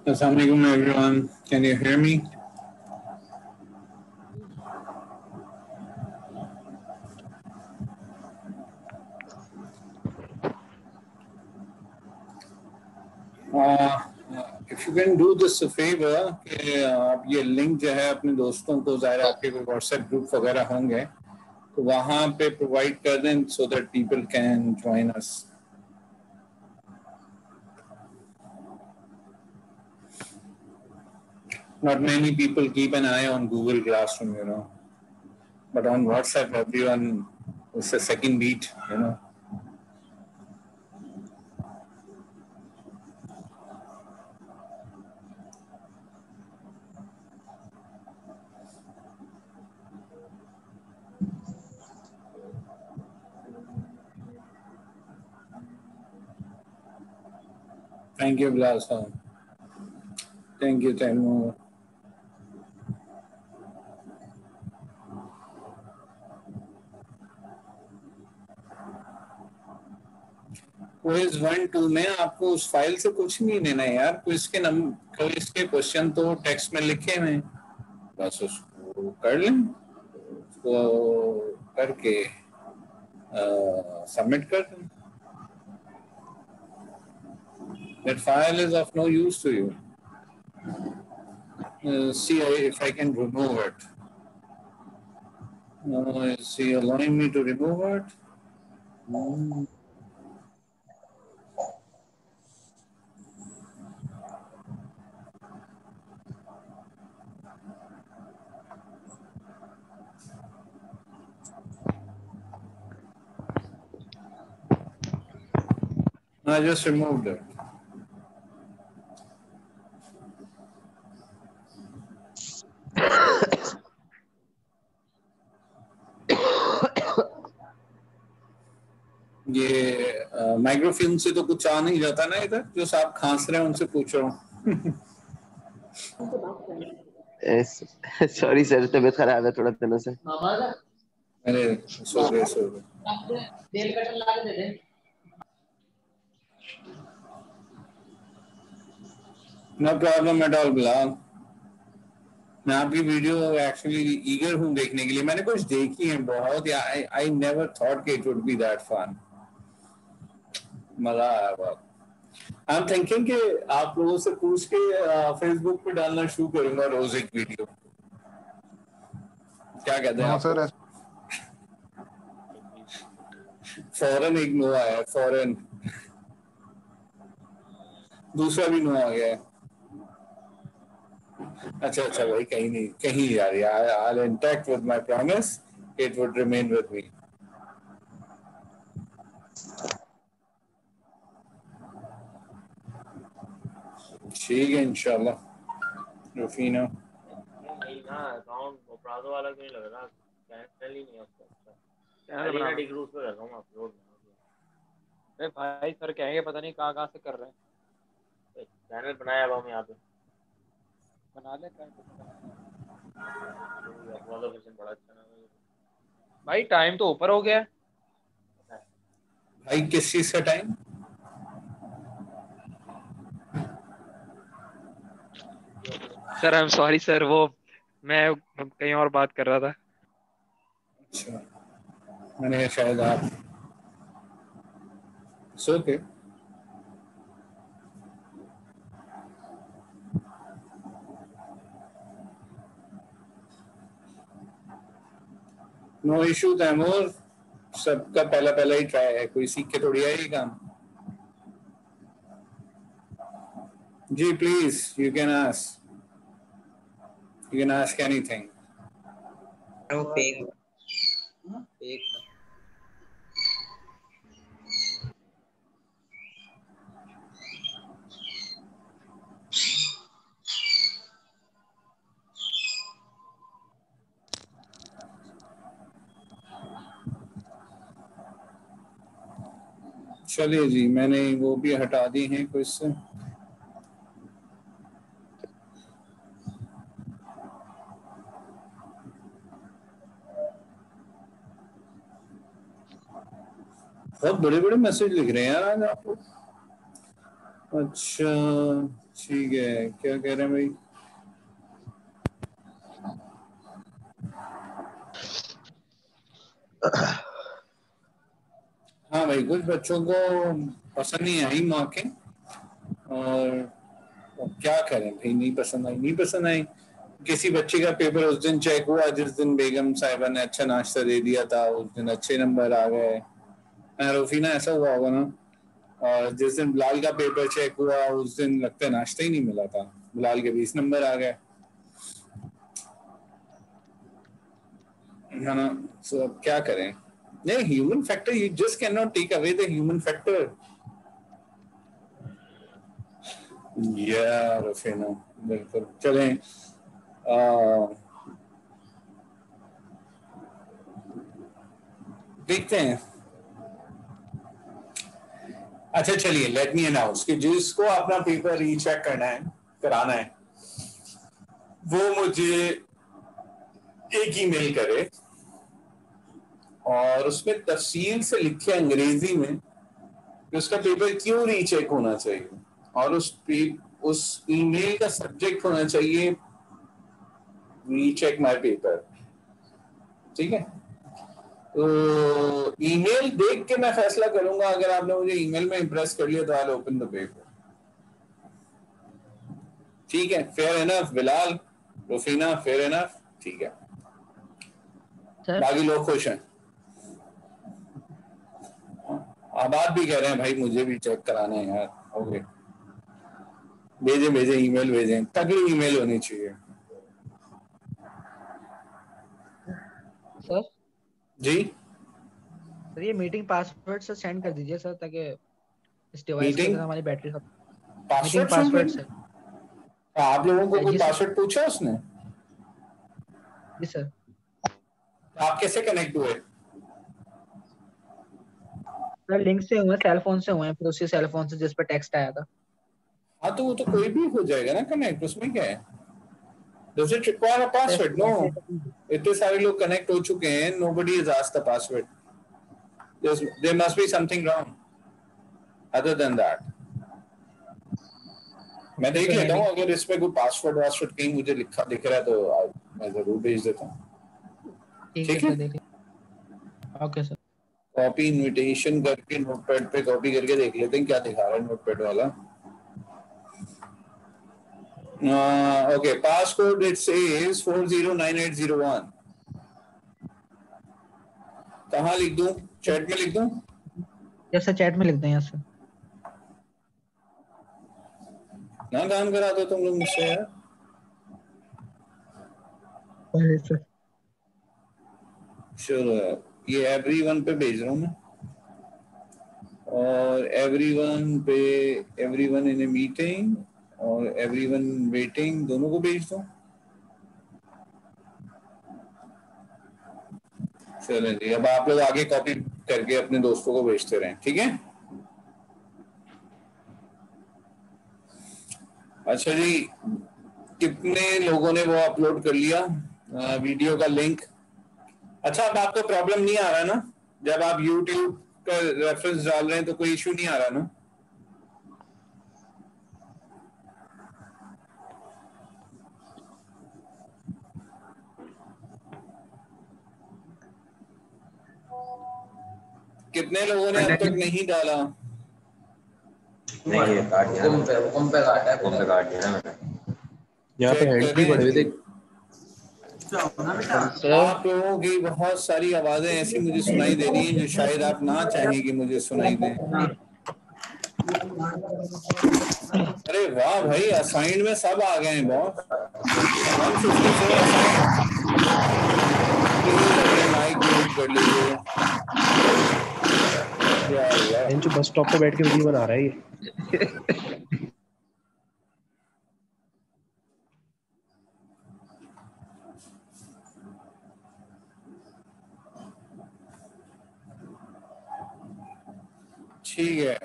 Assalamualaikum everyone. Can you hear me? If you can do this a favor कि आप ये link जो है अपने दोस्तों को, ज़ाहिर आपके कोई व्हाट्सएप ग्रुप वगैरह होंगे तो वहाँ पे प्रोवाइड कर दें so that people can join us. Not many people keep an eye on Google Classroom, you know, but on WhatsApp everyone is a second beat, you know. Thank you, Blasa. Thank you, Taimur. Quiz 1-2 में आपको उस file से कुछ नहीं लेना है यार. Quiz के क्वेश्चन तो टेक्स्ट में लिखे हुए हैं, बस उसको कर लें, उसको करके सबमिट कर दें. That file is of no use to you. See if I can remove it. Is he allowing me to remove it? I just removed it. ये माइक्रोफिल्म से तो कुछ आ नहीं जाता ना इधर, जो साहब खांस रहे हैं उनसे पूछ रहा हूँ. सॉरी सर, तबीयत खराब है थोड़ा दिनों से. अरे सो गए. No problem at all Bilal. मैं आपकी वीडियो एक्चुअली ईगर हूँ देखने के लिए. मैंने कुछ देखी है बहुत. आई नेवर थॉट कि it would be that fun. मजा आया बहुत. आई एम थिंकिंग कि आप लोगों से पूछ के फेसबुक पे डालना शुरू करूंगा रोज एक वीडियो. क्या कहते हैं आप? सर फौरन एक नो आया, फौरन दूसरा भी नो आ गया है. अच्छा भाई, कहीं नहीं कहीं यार. I'll intact with my promise. It would remain with me. ठीक है इंशाल्लाह. रफीना नहीं ना, अकाउंट अपराधों वाला क्यों लग रहा? कैंसिल ही नहीं होता. अच्छा डी ग्रुप पे कर रहा हूं अपलोड. अरे भाई सर कहेंगे पता नहीं कहां से कर रहे हैं. चैनल बनाया अब हम यहां पे बना ले. अपलोड वर्जन बड़ा अच्छा ना भाई. टाइम तो ऊपर हो गया भाई. किस चीज का time? Sir I am sorry sir, वो मैं कहीं और बात कर रहा था. अच्छा, मैंने शायद आप सो के. No issue Taimur. सबका पहला ही ट्राई है, कोई सीख के थोड़ी आएगी काम. जी please, you can ask anything. चलिए जी, मैंने वो भी हटा दी हैं कुछ से. बहुत बड़े मैसेज लिख रहे हैं यार आज आप लोग. अच्छा ठीक है, क्या कह रहे हैं भाई? हाँ भाई, कुछ बच्चों को पसंद नहीं आई मार्कें, और क्या करें भाई, नहीं पसंद आई, नहीं पसंद आई। किसी बच्चे का पेपर उस दिन चेक हुआ जिस दिन बेगम साहिबा ने अच्छा नाश्ता दे दिया था, उस दिन अच्छे नंबर आ गए। रूफीना, ऐसा हुआ होगा ना? और जिस दिन बिलाल का पेपर चेक हुआ उस दिन लगता है नाश्ता ही नहीं मिला था, बिलाल के 20 नंबर आ गए, है ना? सो अब क्या करें? नहीं, human factor, you just can not take away the human factor. या रूफीना, बिल्कुल। चलें, देखते हैं। अच्छा चलिए, लेट मी अनाउंस कि जिसको अपना पेपर रीचेक करना है, कराना है, वो मुझे एक ईमेल करे और उसमें तफसील से लिखे अंग्रेजी में कि उसका पेपर क्यों रीचेक होना चाहिए, और उस ईमेल का सब्जेक्ट होना चाहिए रीचेक माय पेपर। ठीक है? तो ईमेल देख के मैं फैसला करूंगा। अगर आपने मुझे ईमेल में इंप्रेस कर लिया तो I will open the paper. ठीक है? Fair enough Bilal, Rufina, fair enough? ठीक है, सर बाकी लोग खुश हैं। आबाद भी कह रहे हैं भाई मुझे भी चेक कराना है यार। ओके, भेजें भेजें, ईमेल भेजें, तगड़ी ईमेल होनी चाहिए। सर जी, सर ये मीटिंग पासवर्ड से सेंड कर दीजिए सर, ताकि इस डिवाइस के मीटिंग अंदर हमारी बैटरी खत्म। मीटिंग पासवर्ड से पासवर्ड भी? सर। आप लोगों को कोई जी सर। पासवर्ड पूछा उसने? जी सर। आप कैसे कनेक्ट हुए? सर लिंक से हुए, सेल फोन से हुए, फिर उसी सेल फोन से जिस पर टेक्स्ट आया था। हाँ, तो वो तो कोई भी हो जाएगा ना कनेक्ट, उसमें क्या है? Does it require a sir password? इसको No. कैसे? इतने सारे लोग कनेक्ट हो चुके हैं, nobody has asked the password. There must be something wrong other than that. मैं देख तो है लेता हूँ, नहीं। अगर इसमें कोई पासवर्ड वासवर्ड कहीं मुझे लिखा दिख रहा है तो मैं जरूर भेज देता हूँ। ठीक है ठीक है? सर, देखिए। Okay sir. कॉपी इनविटेशन करके नोटपैड पे कॉपी करके देख लेते हैं क्या दिखा रहा है नोटपैड वाला। Okay, passcode it says 409801। कहाँ लिख दूं? चैट में लिख दूं? यस सर, चैट में लिख दें। Yes sir. ना काम करा दो तुम लोग मुझसे यार। सर चलो, ये एवरीवन पे भेज रहा हूँ मैं, और एवरीवन पे, एवरीवन इन ए मीटिंग और एवरीवन वेटिंग, दोनों को भेज दो। चलें जी, अब आप लोग आगे कॉपी करके अपने दोस्तों को भेजते रहें। ठीक है? अच्छा जी, कितने लोगों ने वो अपलोड कर लिया वीडियो का लिंक? अच्छा, अब आपको प्रॉब्लम नहीं आ रहा ना जब आप YouTube का रेफरेंस डाल रहे हैं, तो कोई इशू नहीं आ रहा ना? कितने लोगों ने अब तक नहीं डाला? नहीं, ये काट दिया, हुकुम पे काटा है, हुकुम पे काट दिया ना मैंने। यहाँ पे चेक हैंड्स भी करें पड़े हुए जी। थे। आप लोगों की बहुत सारी आवाजें ऐसी मुझे सुनाई दे रही हैं जो शायद आप ना चाहें कि मुझे सुनाई दें। अरे वाह भाई, असाइंड में सब आ गए हैं बॉस। 154 असाइंड। प्लीज अपने माइक म्यूट कर लीजिए। या अल्लाह, जो बस स्टॉप पे बैठ के वीडियो बना रहा है ये। ठीक है।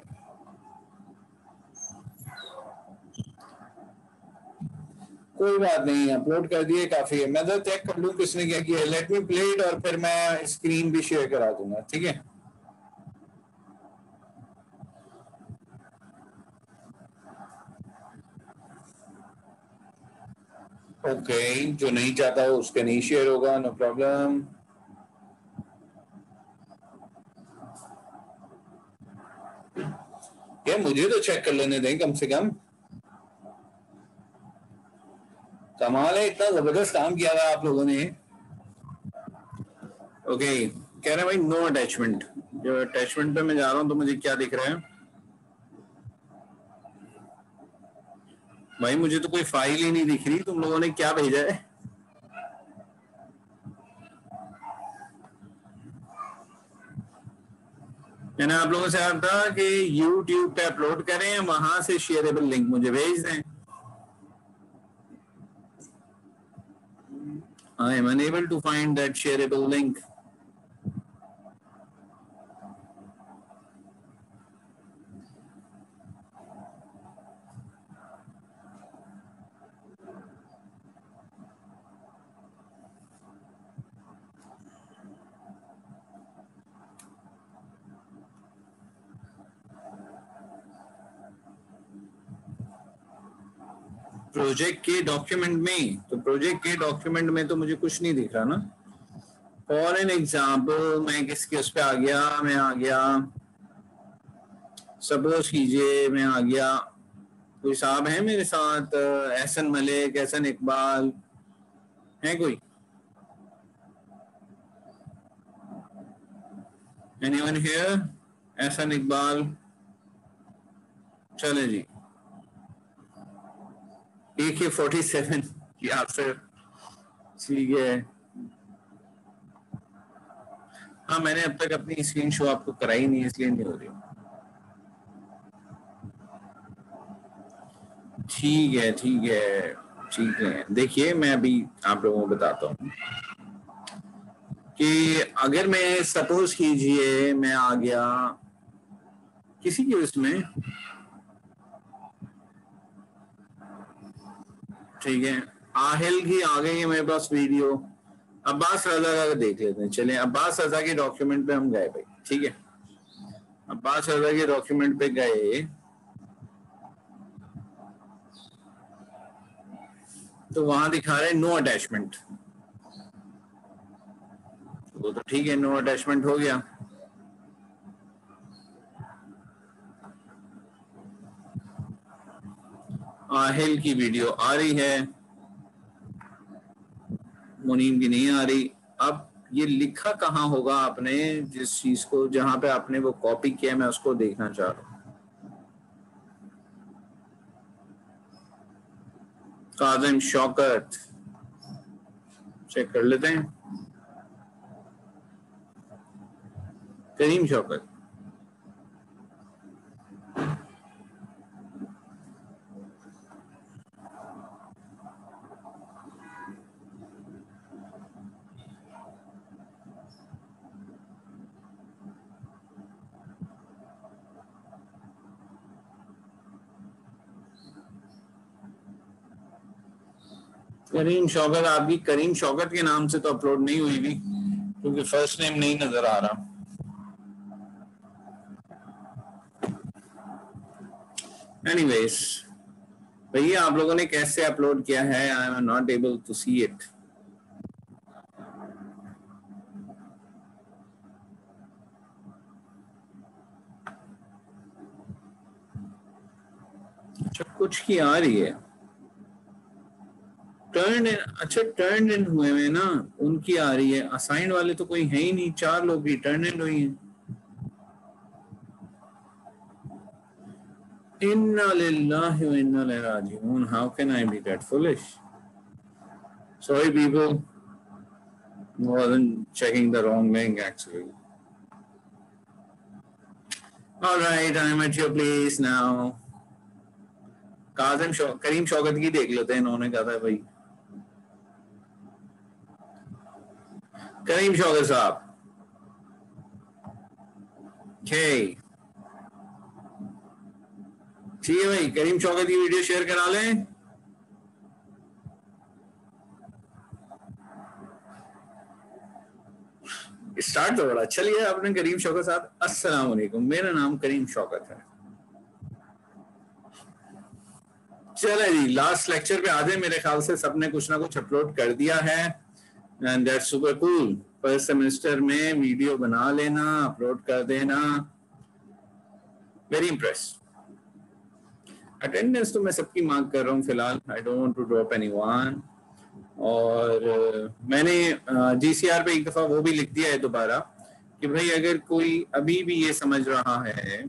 कोई बात नहीं, अपलोड कर दिए, काफी है। मैं तो चेक कर लूं किसने क्या किया। लेट मी प्ले इट, और फिर मैं स्क्रीन भी शेयर करा दूंगा। ठीक है? ओके, जो नहीं चाहता हो उसके नहीं शेयर होगा, नो प्रॉब्लम। ये मुझे तो चेक कर लेने दें कम से कम। कमाल है, इतना जबरदस्त काम किया था आप लोगों ने। ओके, कह रहे हैं भाई नो अटैचमेंट। जो अटैचमेंट पे मैं जा रहा हूं तो मुझे क्या दिख रहा है भाई? मुझे तो कोई फाइल ही नहीं दिख रही, तुम लोगों ने क्या भेजा है? मैंने आप लोगों से कहा था कि YouTube पे अपलोड करें, वहां से शेयरेबल लिंक मुझे भेज दें। I am unable to find that shareable link. Project के डॉक्यूमेंट में, तो प्रोजेक्ट के डॉक्यूमेंट में तो मुझे कुछ नहीं दिख रहा ना। फॉर एन एग्जाम्पल मैं किसके उस पे आ गया, मैं आ गया, सपोज कीजिए मैं आ गया, कोई साहब है मेरे साथ, एहसन मलिक, एहसन इकबाल है कोई? Anyone here? एहसन इकबाल? चले जी। AK-47 या फिर ठीक है। हाँ, मैंने अब तक अपनी स्क्रीन शो आपको कराई नहीं, इसलिए नहीं हो रही। ठीक है ठीक है ठीक है। देखिए मैं अभी आप लोगों को बताता हूँ कि अगर मैं सपोज कीजिए मैं आ गया किसी की उसमें, ठीक है, आहिल की आ गई है मेरे पास वीडियो। अब्बास रजा का देख लेते हैं। चलें, अब्बास रजा के डॉक्यूमेंट पे हम गए भाई, ठीक है। अब्बास रजा के डॉक्यूमेंट पे गए तो वहां दिखा रहे नो अटैचमेंट। वो तो ठीक है, नो अटैचमेंट हो गया। आहिल की वीडियो आ रही है, मुनीम की नहीं आ रही। अब ये लिखा कहाँ होगा आपने जिस चीज को, जहां पे आपने वो कॉपी किया, मैं उसको देखना चाह रहा हूँ। काजिम शौकत चेक कर लेते हैं। करीम शौकत, करीम शौकत, आपकी करीम शौकत के नाम से तो अपलोड नहीं हुई भी, क्योंकि फर्स्ट नेम नहीं नजर आ रहा। एनीवेज भैया, आप लोगों ने कैसे अपलोड किया है? I am not able to see it. अच्छा, कुछ की आ रही है टर्न इन। अच्छा, टर्न इन हुए हैं ना, उनकी आ रही है। असाइन वाले तो कोई है ही नहीं, 4 लोग ही टर्न इन हुई हैं। Inna lillahi wa inna ilaihi raji'un. How can I be that foolish? Sorry people, wasn't checking the wrong link actually. All right, I'm at your place now. करीम शौकत की देख लेते हैं, इन्होंने कहा था भाई। करीम शौकत साहब, ठीक है भाई, करीम शौकत की वीडियो शेयर करा लें। स्टार्ट तो बड़ा अच्छा लिया आपने करीम शौकत साहब। अस्सलाम वालेकुम, मेरा नाम करीम शौकत है। चलो जी, लास्ट लेक्चर पे आधे मेरे ख्याल से सबने कुछ ना कुछ अपलोड कर दिया है and that's super cool. First semester में वीडियो बना लेना, अपलोड कर देना, वेरी इम्प्रेस। अटेंडेंस तो मैं सबकी मांग कर रहा हूँ फिलहाल, I don't want to drop anyone. और मैंने जीसीआर पे एक दफा वो भी लिख दिया है दोबारा कि भाई अगर कोई अभी भी ये समझ रहा है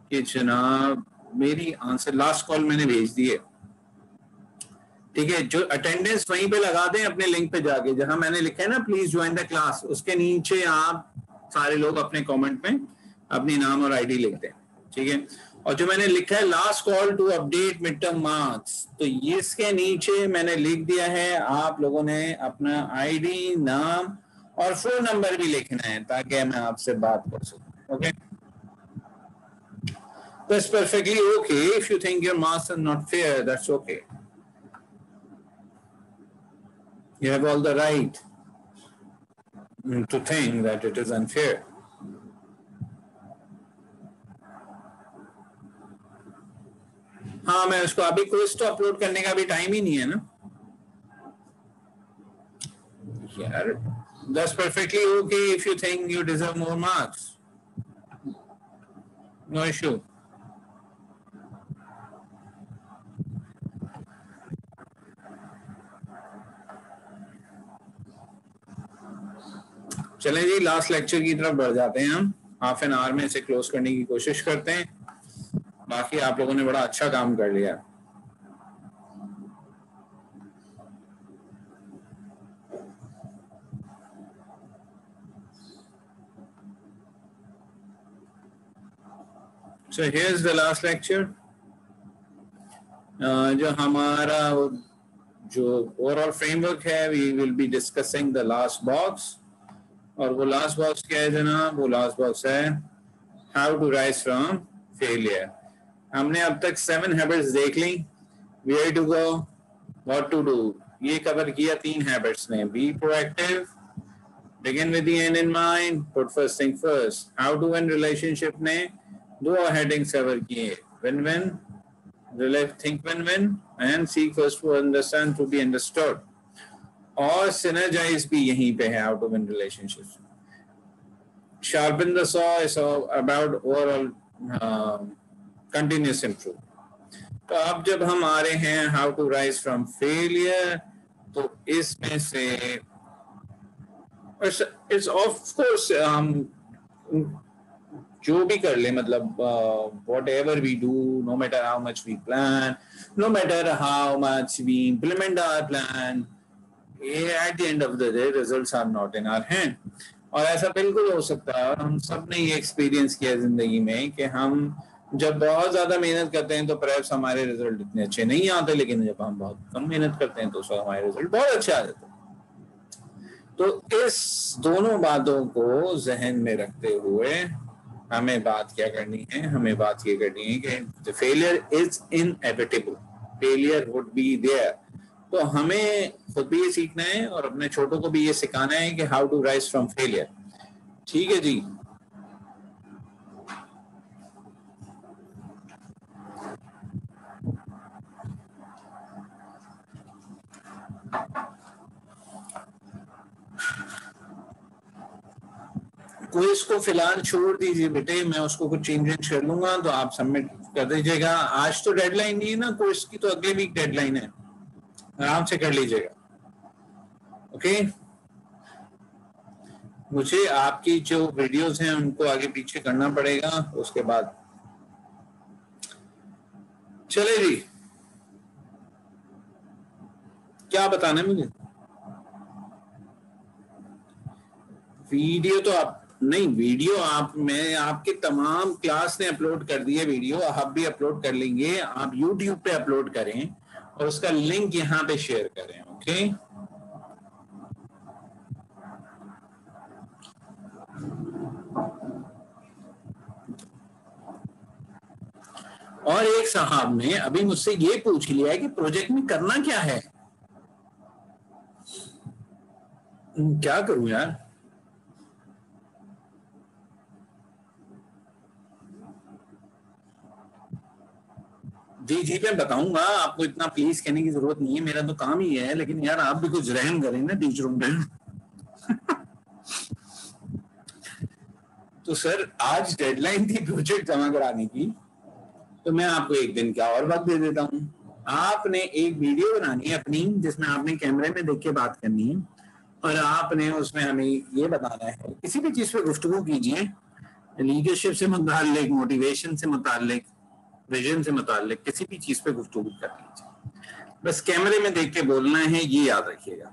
कि जनाब मेरी आंसर लास्ट कॉल मैंने भेज दी है, ठीक है, जो अटेंडेंस वहीं पे लगा दें अपने लिंक पे जाके, जहां मैंने लिखा है ना प्लीज ज्वाइन द क्लास, उसके नीचे आप सारे लोग अपने कमेंट में अपनी नाम और आईडी लिख दें, ठीक है। और जो मैंने लिखा है last call to update mid term marks, तो ये इसके नीचे मैंने लिख दिया है, आप लोगों ने अपना आईडी, नाम और फोन नंबर भी लिखना है ताकि मैं आपसे बात कर सकूं। Okay, that's perfectly okay. If you think your marks are not fair, that's okay. You have all the right to think that it is unfair. हाँ, मैं उसको अभी क्विज तो अपलोड करने का भी टाइम ही नहीं है ना यार। That's perfectly okay if you think you deserve more marks. No issue. चलें जी, लास्ट लेक्चर की तरफ बढ़ जाते हैं हम। हाफ एन आवर में इसे क्लोज करने की कोशिश करते हैं। बाकी आप लोगों ने बड़ा अच्छा काम कर लिया। So here's the last lecture. जो हमारा जो ओवरऑल फ्रेमवर्क है, we will be discussing the last box. और वो लास्ट बॉक्स क्या है जनाब? वो लास्ट बॉक्स है how to rise from failure. हमने अब तक 7 हैबिट्स देख ली, where to go, what to do, ये कवर किया 3 हैबिट्स ने। Be proactive, begin with the end in mind, put first thing first. How to win relationship ने 2 हेडिंग्स कवर किए, win win, think win win and seek first to understand to be understood. और synergise भी यहीं पे है, how to win relationships. Sharpen the saw is about overall continuous improve. तो अब जब हम आ रहे हैं how to rise from failure, तो इसमें से इट्स ऑफ कोर्स जो भी कर ले, मतलब whatever we do, no matter how much we plan, no matter how much we implement our plan, at the end of the day results are not in our hand। और ऐसा बिल्कुल हो सकता है, और हम सब ने ये एक्सपीरियंस किया जिंदगी में कि हम जब बहुत ज्यादा मेहनत करते हैं तो परहैप्स हमारे रिजल्ट इतने अच्छे नहीं आते, लेकिन जब हम बहुत कम मेहनत करते हैं तो उसमें हमारे रिजल्ट बहुत अच्छे आ जाते हैं। तो इस दोनों बातों को जहन में रखते हुए हमें बात क्या करनी है? हमें बात ये करनी है कि failure is inevitable, failure would be there. तो हमें खुद भी ये सीखना है और अपने छोटों को भी ये सिखाना है कि how to rise from failure. ठीक है जी। क्विज को फिलहाल छोड़ दीजिए बेटे, मैं उसको कुछ चेंज कर लूंगा तो आप सबमिट कर दीजिएगा। आज तो डेडलाइन नहीं है ना क्विज की, तो अगले वीक डेडलाइन है, आराम से कर लीजिएगा। ओके, मुझे आपकी जो वीडियोस हैं उनको आगे पीछे करना पड़ेगा, उसके बाद चले जी। क्या बताना है मुझे? वीडियो तो आप नहीं, वीडियो आप, मैं आपके तमाम क्लास ने अपलोड कर दिए वीडियो, आप भी अपलोड कर लेंगे। आप YouTube पे अपलोड करें और उसका लिंक यहाँ पे शेयर करें। ओके, और एक साहब ने अभी मुझसे ये पूछ लिया है कि प्रोजेक्ट में करना क्या है। क्या करूं यार? जी मैं बताऊंगा आपको, इतना प्लीज कहने की जरूरत नहीं है, मेरा तो काम ही है, लेकिन यार आप भी कुछ रहम करें ना टीचरों पे। तो सर आज डेडलाइन थी प्रोजेक्ट जमा कराने की, तो मैं आपको एक दिन क्या और वक्त दे देता हूँ। आपने एक वीडियो बनानी है अपनी, जिसमें आपने कैमरे में देख के बात करनी है, और आपने उसमें हमें ये बताना है, किसी भी चीज पे गुफ्तगू कीजिए, लीडरशिप से मुताल्लिक, मोटिवेशन से मुताल्लिक, विजन से मुताल्लिक, किसी भी चीज पे गुफ्तगू कर लीजिए, बस कैमरे में देख के बोलना है, ये याद रखिएगा।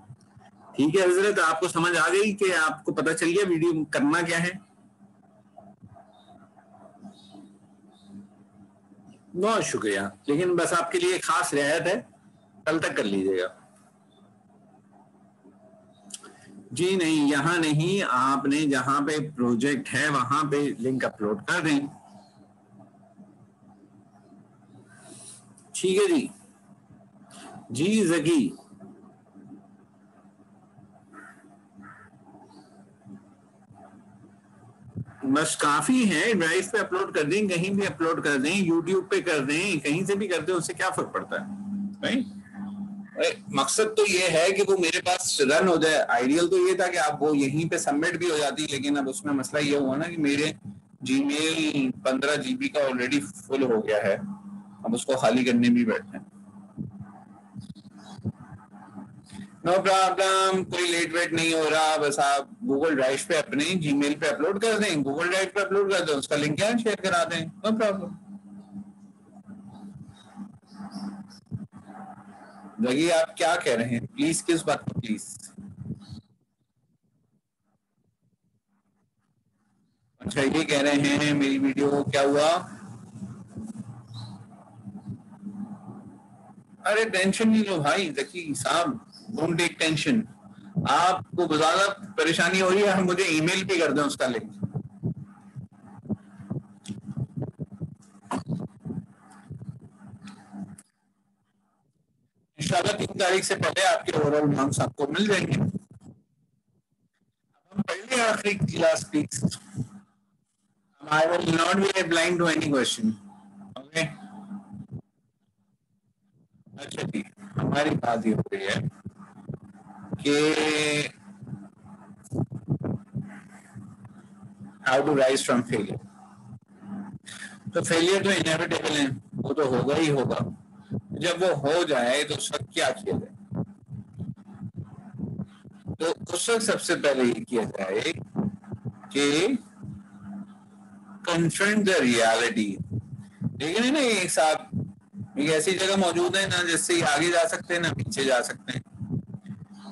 ठीक है हजरत, आपको समझ आ गई कि आपको पता चल गया वीडियो करना क्या है? बहुत शुक्रिया, लेकिन बस आपके लिए खास रियायत है, कल तक कर लीजिएगा। जी नहीं, यहाँ नहीं, आपने जहां पे प्रोजेक्ट है वहां पे लिंक अपलोड कर दें। ठीक है जी। जी जकी, बस काफी है, ड्राइव पे अपलोड कर दें, कहीं भी अपलोड कर दें, यूट्यूब पे कर दें, कहीं से भी कर दें, उससे क्या फर्क पड़ता है? मकसद तो ये है कि वो मेरे पास रन हो जाए। आइडियल तो ये था कि आप वो यहीं पे सबमिट भी हो जाती, लेकिन अब उसमें मसला ये हुआ ना कि मेरे जीमेल 15 GB का ऑलरेडी फुल हो गया है, अब उसको खाली करने भी बैठे हैं। नो प्रॉब्लम, कोई लेट वेट नहीं हो रहा, बस आप गूगल ड्राइव पे अपने जीमेल पे अपलोड कर दें, गूगल ड्राइव पे अपलोड कर दें, उसका लिंक है शेयर करा दें, नो प्रॉब्लम। जगी आप क्या कह रहे हैं प्लीज, किस बात पर प्लीज? अच्छा ये कह रहे हैं मेरी वीडियो क्या हुआ? अरे टेंशन नहीं लो भाई जकी साहब, डोंट टेक टेंशन। आपको ज्यादा परेशानी हो रही है, हम मुझे ईमेल पे कर दें उसका लिंक। इंशाल्लाह 3 तारीख से पहले आपके ओवरऑल मार्क्स आपको मिल जाएंगे। हम पहले आखिरी class please, I will not be replying to any question. Okay? अच्छा जी, हमारी बात ये हो रही है कि how to rise from failure. तो फेलियर तो इनएविटेबल है, वो तो होगा ही होगा। जब वो हो जाए तो उस वक्त क्या किया जाए? तो उस वक्त सबसे पहले ये किया जाए कि कन्फ्रंट द रियलिटी। लेकिन ना एक साथ एक ऐसी जगह मौजूद है ना जिससे आगे जा सकते हैं ना पीछे जा सकते हैं।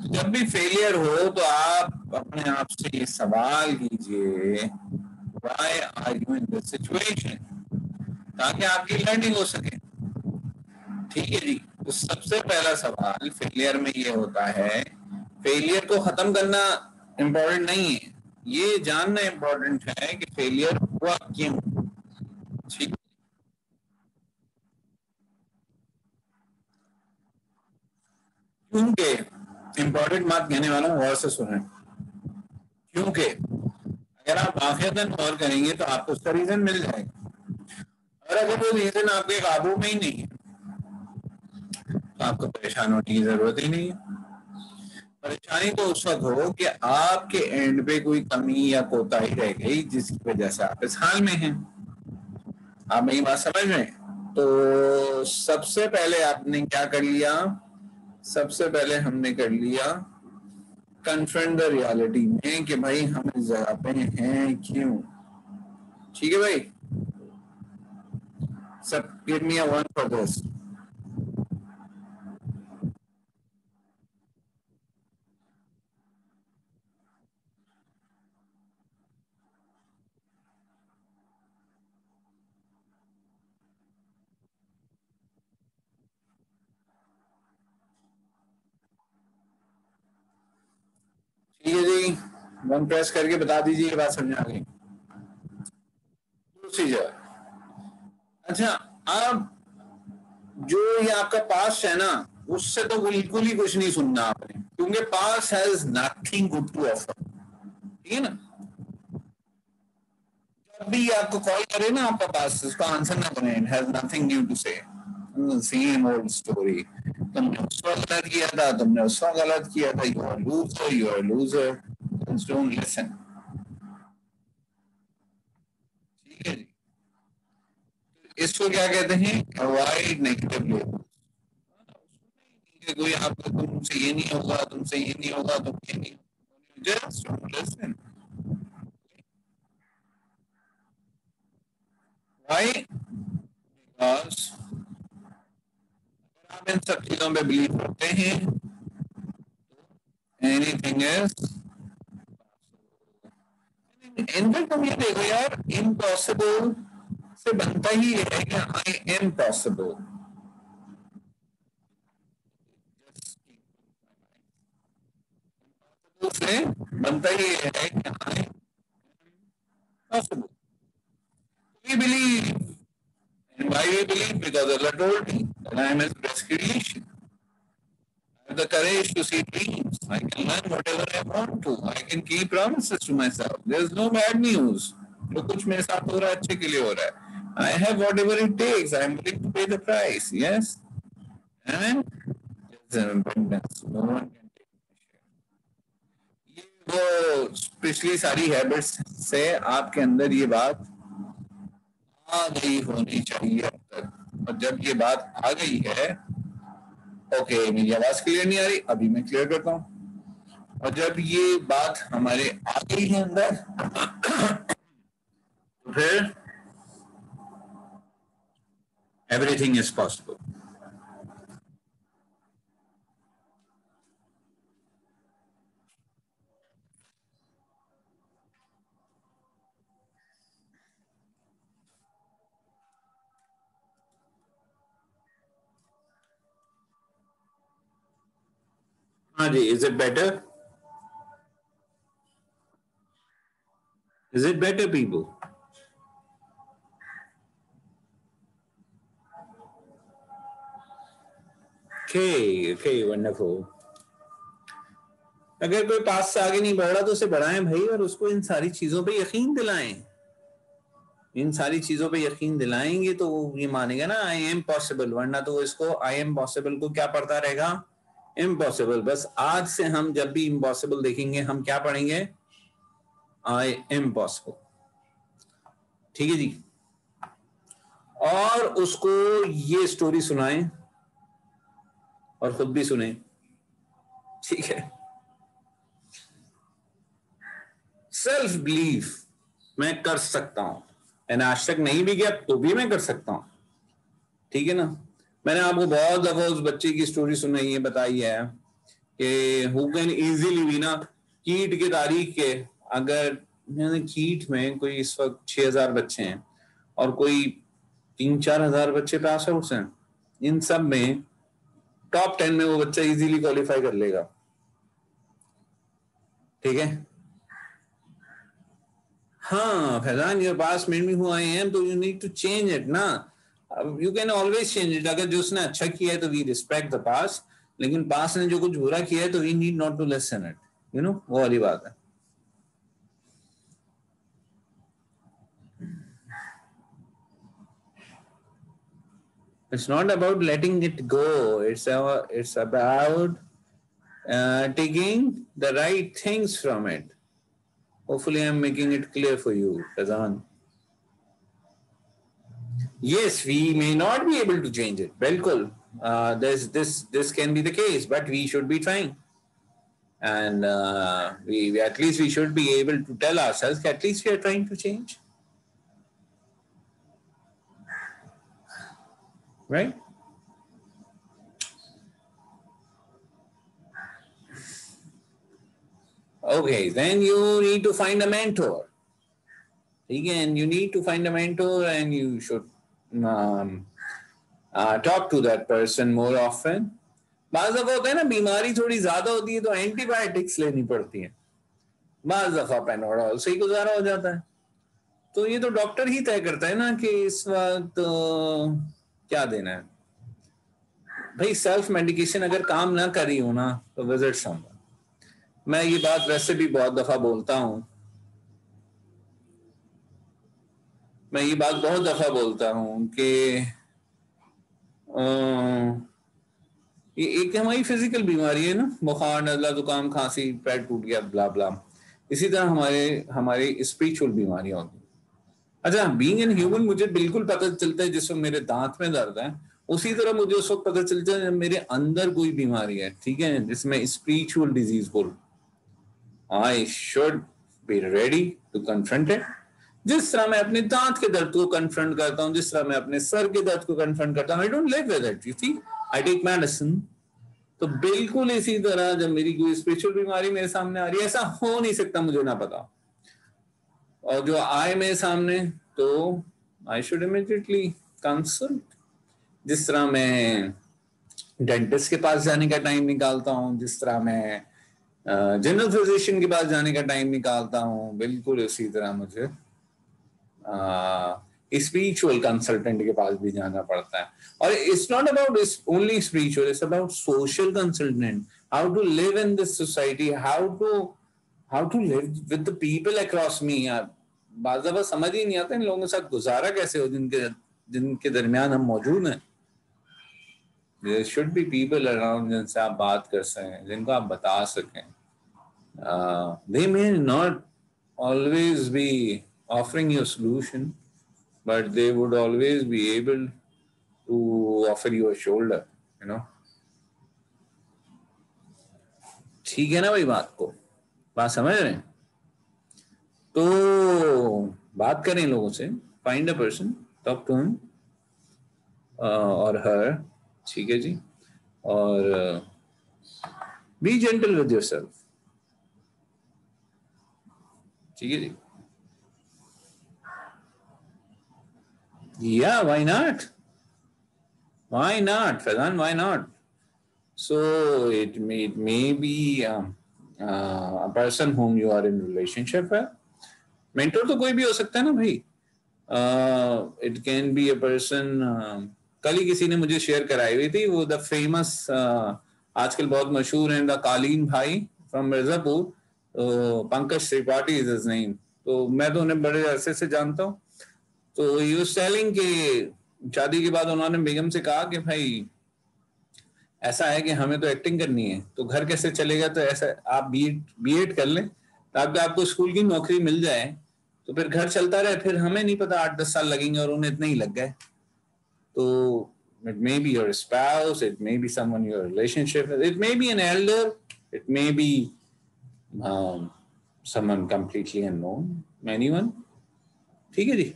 तो जब भी फेलियर हो तो आप अपने आप से ये सवाल कीजिए, why are you in this situation, ताकि आपकी लर्निंग हो सके। ठीक है जी। तो सबसे पहला सवाल फेलियर में ये होता है, फेलियर को खत्म करना इम्पोर्टेंट नहीं है, ये जानना इम्पोर्टेंट है कि फेलियर हुआ क्यों। ठीक, क्योंकि इम्पोर्टेंट बात कहने वाला हूं, गौर से सुने। क्योंकि अगर आप वाक़ईतन गौर करेंगे तो आपको उसका रीजन मिल जाएगा, और अगर वो रीजन आपके काबू में ही नहीं है तो आपको परेशान होने की जरूरत ही नहीं है। परेशानी तो उस वक्त हो कि आपके एंड पे कोई कमी या कोताही रह गई जिसकी वजह से आप इस हाल में हैं। आप मेरी बात समझ रहे हैं? तो सबसे पहले आपने क्या कर लिया? सबसे पहले हमने कर लिया कन्फ्रंट द रियलिटी में कि भाई हम इस जगह पे हैं क्यों। ठीक है भाई, सब give me a one for this. ठीक है जी, वन प्रेस करके बता दीजिए, बात समझ आ गई। दूसरी जगह, अच्छा अब जो ये आपका पास्ट है ना, उससे तो बिल्कुल ही कुछ नहीं सुनना आपने, क्योंकि past has nothing good to offer. ठीक है ना? जब भी आपको कॉल करे ना आपका पास्ट, उसका आंसर ना करें, it has nothing new to say. Same old story, तुमने उस वक्त गलत किया था, तुमने उस वक्त गलत किया था, you are loser, you are loser, don't listen. ठीक है जी, इसको क्या कहते हैं, अवॉइड नेगेटिव लेबल्स। कोई आपको तुमसे ये नहीं होगा, तुमसे ये नहीं होगा, तुम ये नहीं, just don't listen. Why? Because आप इन सब चीजों पे बिलीव करते हैं, एनीथिंग इज इनफैक्ट तुम ये देखो यार, इम्पॉसिबल से बनता ही है कि आई एम पॉसिबल। से बनता ही है कि आई possible. We believe. And why we believe? Because Allah told me that I am His best creation. I have the courage to see dreams. I can learn whatever I want to. I can keep promises to myself. There is no bad news. जो कुछ मेरे साथ हो रहा है अच्छे के लिए हो रहा है. I have whatever it takes. I am willing to pay the price. Yes. And there's an abundance. No one can take my share. ये वो पिछली सारी हैबिट्स से आपके अंदर ये बात आ गई होनी चाहिए अब तक, और जब ये बात आ गई है, ओके मेरी आवाज क्लियर नहीं आ रही, अभी मैं क्लियर करता हूं, और जब ये बात हमारे आ गई है अंदर तो फिर एवरीथिंग इज पॉसिबल। हाँ जी, is it better? Is it better, people? Okay, wonderful. अगर कोई पास से आगे नहीं बढ़ रहा तो उसे बढ़ाएं भाई, और उसको इन सारी चीजों पे यकीन दिलाएं। इन सारी चीजों पे यकीन दिलाएंगे तो वो ये मानेगा ना आई एम पॉसिबल, वरना तो इसको आई एम पॉसिबल को क्या पढ़ता रहेगा, इम्पॉसिबल। बस आज से हम जब भी इम्पॉसिबल देखेंगे हम क्या पढ़ेंगे, आई एम पॉसिबल। ठीक है जी, और उसको ये स्टोरी सुनाएं और खुद भी सुने। ठीक है, सेल्फ बिलीफ, मैं कर सकता हूं, मैंने आज तक नहीं भी किया तो भी मैं कर सकता हूं। ठीक है ना, मैंने आपको बहुत दफा उस बच्चे की स्टोरी सुनाई है, बताई है कि हु कैन इजीली भी ना, कीट के तारीख के, अगर कीट में कोई इस वक्त 6000 बच्चे हैं और कोई 3-4 हजार बच्चे पास आउट हैं, इन सब में टॉप 10 में वो बच्चा इजीली क्वालिफाई कर लेगा। ठीक है, हाँ Faizan, your pass made me who I am, तो you need to change it ना। You can always change it. अगर जो उसने अच्छा किया है तो वी रिस्पेक्ट द पास, लेकिन पास ने जो कुछ बुरा किया है तो we need not to listen it, you know, वो वाली बात है। It's not about letting it go. It's about taking the right things from it. Hopefully, I'm making it clear for you, Fazan. Yes, we may not be able to change it. Bilkul. This can be the case, but we should be trying, and we at least we should be able to tell ourselves that at least we are trying to change. Right? Okay, then you need to find a mentor. Again, you need to find a mentor, and you should talk to that person more often. बाज़ दफ़ा होता है ना, बीमारी थोड़ी ज्यादा होती है तो एंटीबायोटिक्स लेनी पड़ती है, बाज़ दफ़ा पेनोडॉल से ही गुजारा हो जाता है। तो ये तो डॉक्टर ही तय करता है ना कि इस वक्त क्या देना है। भाई सेल्फ मेडिकेशन अगर काम ना करी हो ना तो विजिट समवन। मैं ये बात वैसे भी बहुत दफा बोलता हूं, कि एक हमारी फिजिकल बीमारी है ना, बुखार, नज़ला, जुकाम, खांसी, पेट टूट गया, ब्ला ब्ला। इसी तरह हमारे स्पिरिचुअल बीमारियां होती हैं। अच्छा, बीइंग एन ह्यूमन मुझे बिल्कुल पता चलता है जिस वक्त मेरे दांत में दर्द है, उसी तरह मुझे उस वक्त पता चलता है जब मेरे अंदर कोई बीमारी है, ठीक है, जिसमें स्पिरिचुअल डिजीज बोल। I should be ready to confront it. जिस तरह मैं अपने दांत के दर्द को कन्फ्रंट करता हूँ, जिस तरह मैं अपने सर के दर्द को कन्फ्रंट करता हूँ, I don't live with it, you see, I take medicine. तो बिल्कुल इसी तरह जब मेरी कोई स्पिरिचुअल बीमारी मेरे सामने आ रही है, ऐसा हो नहीं सकता मुझे ना पता, और जो आए मेरे सामने, तो आई शुड इमीडिएटली कंसल्ट। जिस तरह मैं डेंटिस्ट के पास जाने का टाइम निकालता हूँ, जिस तरह मैं जनरल फिजिशियन के पास जाने का टाइम निकालता हूँ, बिल्कुल उसी तरह मुझे स्पिरिचुअल कंसल्टेंट के पास भी जाना पड़ता है। और it's not about only spiritual, it's about social consultant, how to live in this society, how to live with the people across me. यार बाज़ दफा समझ ही नहीं आता इन लोगों के साथ गुजारा कैसे हो जिनके दरमियान हम मौजूद हैं। There should be people around जिनसे आप बात कर सकें, जिनको आप बता सकें। They may not always be offering you a solution, but they would always be able to offer you a shoulder, you know। ठीक है ना भाई, बात समझ रहे हैं? तो बात करें लोगों से, find a person, talk to him और हर, ठीक है जी, और बी जेंटल विद योरसेल्फ, ठीक है जी। Yeah, why not? Why not, Fazan? Why not? So it may be a person whom you are in relationship with. Mentor तो कोई भी हो सकता है ना भाई। It can be a person. कल ही किसी ने मुझे शेयर कराई हुई थी, वो द फेमस आजकल बहुत मशहूर हैं, द कालीन भाई from Mirzapur, Pankaj Tripathi is his name. तो मैं तो उन्हें बड़े अरसे से जानता हूँ। तो ही वाज टेलिंग कि शादी के बाद उन्होंने बेगम से कहा कि भाई ऐसा है कि हमें तो एक्टिंग करनी है, तो घर कैसे चलेगा, तो ऐसा आप बीएड कर लें ताकि आपको स्कूल की नौकरी मिल जाए, तो फिर घर चलता रहे, फिर हमें नहीं पता 8-10 साल लगेंगे और उन्हें इतने ही लग गए। तो it may be your spouse, it may be someone in your relationship, it may be an elder, it may be someone completely unknown, anyone, ठीक है जी,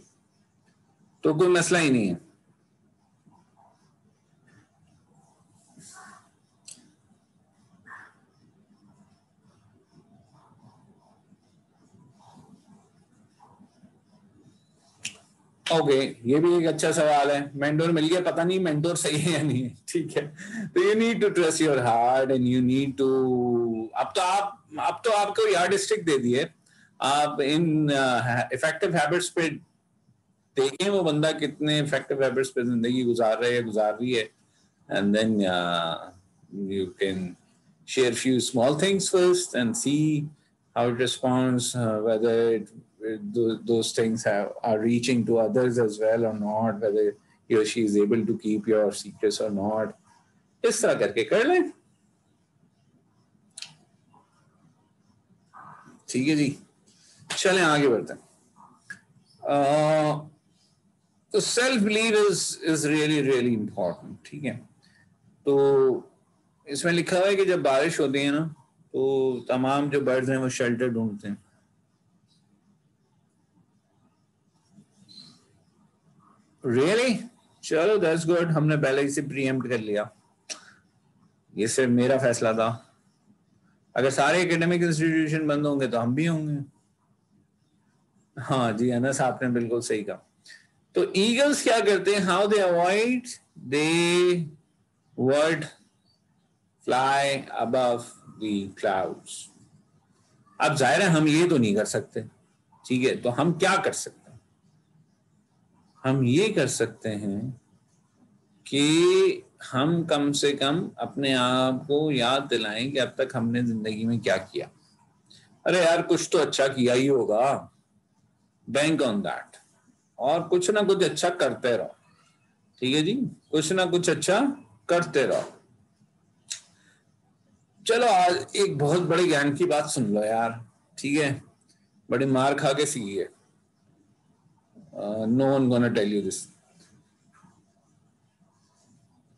तो कोई मसला ही नहीं है। ओके, ये भी एक अच्छा सवाल है। मेंटोर मिल गया, पता नहीं मेंटोर सही है या नहीं है, ठीक है। तो you need to trust your heart and you need to, अब तो आपको यार्ड स्टिक दे दिए, आप इन इफेक्टिव हैबिट्स पे देखें वो बंदा कितने इफेक्टिव हैबिट्स पे जिंदगी गुजार रहा है या गुजार रही है, and then you can share few small things first and see how it responds, whether those things are reaching to others as well or not, whether he or she is able to keep your secrets or not. इस तरह करके कर लें, ठीक है जी। चलें आगे बढ़ते हैं। तो self believe is really important, ठीक है। तो इसमें लिखा हुआ है कि जब बारिश होती है ना, तो तमाम जो बर्ड्स हैं वो शेल्टर ढूंढते हैं। रियली? चलो दैट्स गुड, हमने पहले ही से प्रीएम्प्ट कर लिया। ये सिर्फ मेरा फैसला था। अगर सारे एकेडमिक इंस्टीट्यूशन बंद होंगे तो हम भी होंगे। हाँ जी, अनस आपने बिल्कुल सही कहा। तो ईगल्स क्या करते हैं? How they avoid, they word fly above the clouds। अब जाहिर है हम ये तो नहीं कर सकते, ठीक है, तो हम क्या कर सकते हैं? हम ये कर सकते हैं कि हम कम से कम अपने आप को याद दिलाएं कि अब तक हमने जिंदगी में क्या किया। अरे यार कुछ तो अच्छा किया ही होगा, बैंक ऑन दैट, और कुछ ना कुछ अच्छा करते रहो, ठीक है जी, कुछ ना कुछ अच्छा करते रहो। चलो आज एक बहुत बड़े ज्ञान की बात सुन लो यार, ठीक है, बड़ी मार खा के सीखी है। No one gonna tell you this.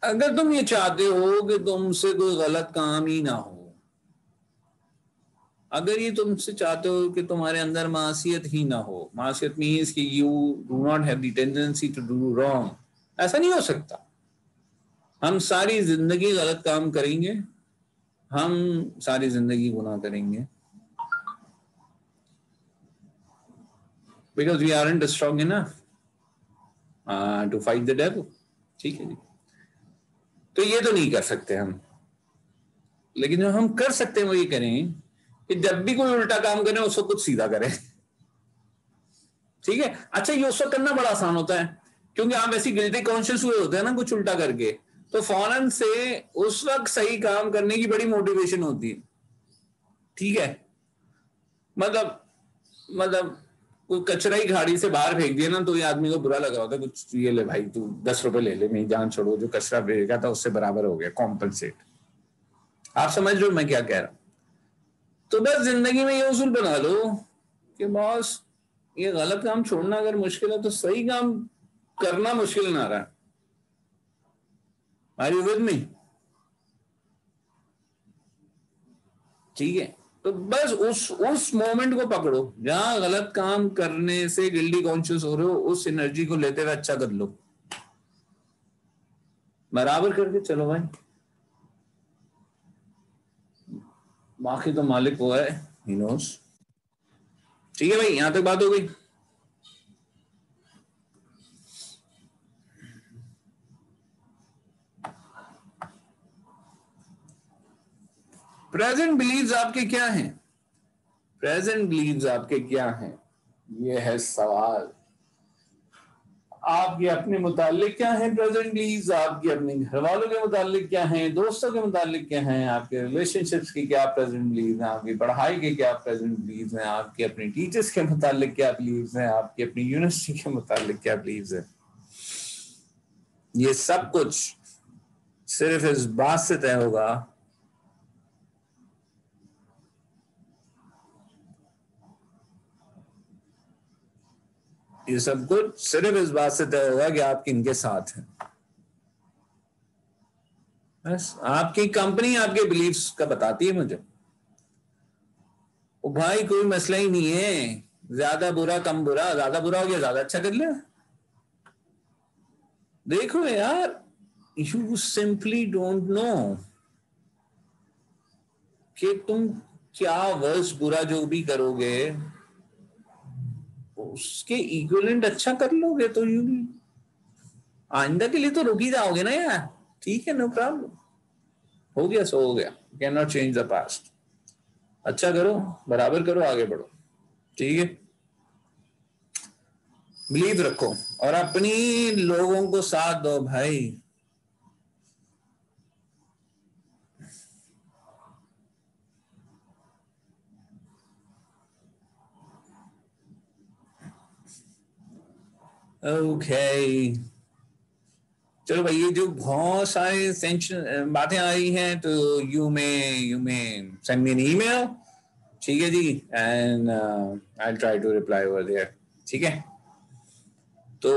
अगर तुम ये चाहते हो कि तुमसे कोई गलत काम ही ना हो, अगर ये तुमसे चाहते हो कि तुम्हारे अंदर मासियत ही ना हो, मासियत मीन्स कि you do not have the tendency to do wrong, ऐसा नहीं हो सकता। हम सारी जिंदगी गलत काम करेंगे, हम सारी जिंदगी गुनाह करेंगे, because we aren't strong enough to fight the devil। ठीक है जी, तो ये तो नहीं कर सकते हम, लेकिन जो हम कर सकते हैं वो ये करें कि जब भी कोई उल्टा काम करें उसको कुछ सीधा करें। ठीक है, अच्छा ये उस वक्त करना बड़ा आसान होता है क्योंकि आप ऐसी गिल्टी कॉन्शियस हुए होते हैं ना कुछ उल्टा करके, तो फौरन से उस वक्त सही काम करने की बड़ी मोटिवेशन होती है। ठीक है, मतलब कोई कचरा ही गाड़ी से बाहर फेंक दिया ना तो ये आदमी को बुरा लगा होता है, कुछ ये ले भाई तू 10 रुपए ले ले, मेरी जान छोड़ो, जो कचरा फेंका था उससे बराबर हो गया, कॉम्पनसेट। आप समझ रहे हो मैं क्या कह रहा हूं? तो बस जिंदगी में ये उसूल बना लो कि बॉस ये गलत काम छोड़ना अगर मुश्किल है तो सही काम करना मुश्किल ना रहा। Are you with me? ठीक है, तो बस उस मोमेंट को पकड़ो जहां गलत काम करने से गिल्टी कॉन्शियस हो रहे हो, उस एनर्जी को लेते हुए अच्छा कर लो, बराबर करके चलो भाई। बाकी तो मालिक वो है, ही नोस। ठीक है भाई, यहां तक बात हो गई। प्रेजेंट बिलीव्स आपके क्या हैं? प्रेजेंट बिलीव्स आपके क्या हैं, ये है सवाल। आपके अपने मुतालिक क्या है प्रेजेंट बिलीव्स, आपके अपने घर वालों के मुतालिक क्या हैं, दोस्तों के मुतालिक क्या हैं, आपके रिलेशनशिप्स की क्या प्रेजेंट बिलीव्स हैं, आपकी पढ़ाई के क्या प्रेजेंट बिलीव्स हैं, आपके अपने टीचर्स के मुतालिक क्या बिलीव्स हैं, आपकी अपनी यूनिवर्सिटी के मुतालिक क्या बिलीव्स हैं। ये सब कुछ सिर्फ इस बात से तय होगा ये सब कुछ सिर्फ इस बात से तय होगा कि आप किनके साथ हैं। बस आपकी कंपनी आपके बिलीफ्स का बताती है मुझे। ओ भाई कोई मसला ही नहीं है, ज्यादा बुरा कम बुरा, ज्यादा बुरा हो गया ज्यादा अच्छा कर लिया। देखो यार, यू सिंपली डोंट नो कि तुम क्या वर्ष बुरा जो भी करोगे उसके इक्विवेलेंट अच्छा कर लोगे तो यू आइंदा के लिए तो रुक ही जाओगे ना यार। ठीक है, नो प्रॉब्लम, हो गया सो हो गया, can not change the past. अच्छा करो, बराबर करो, आगे बढ़ो। ठीक है, बिलीव रखो और अपनी लोगों को साथ दो भाई। ओके चलो भाई, ये जो बहुत सारी बातें आ रही हैं तो you may send me an email. ठीक है जी, and I will try to reply over there. ठीक है, तो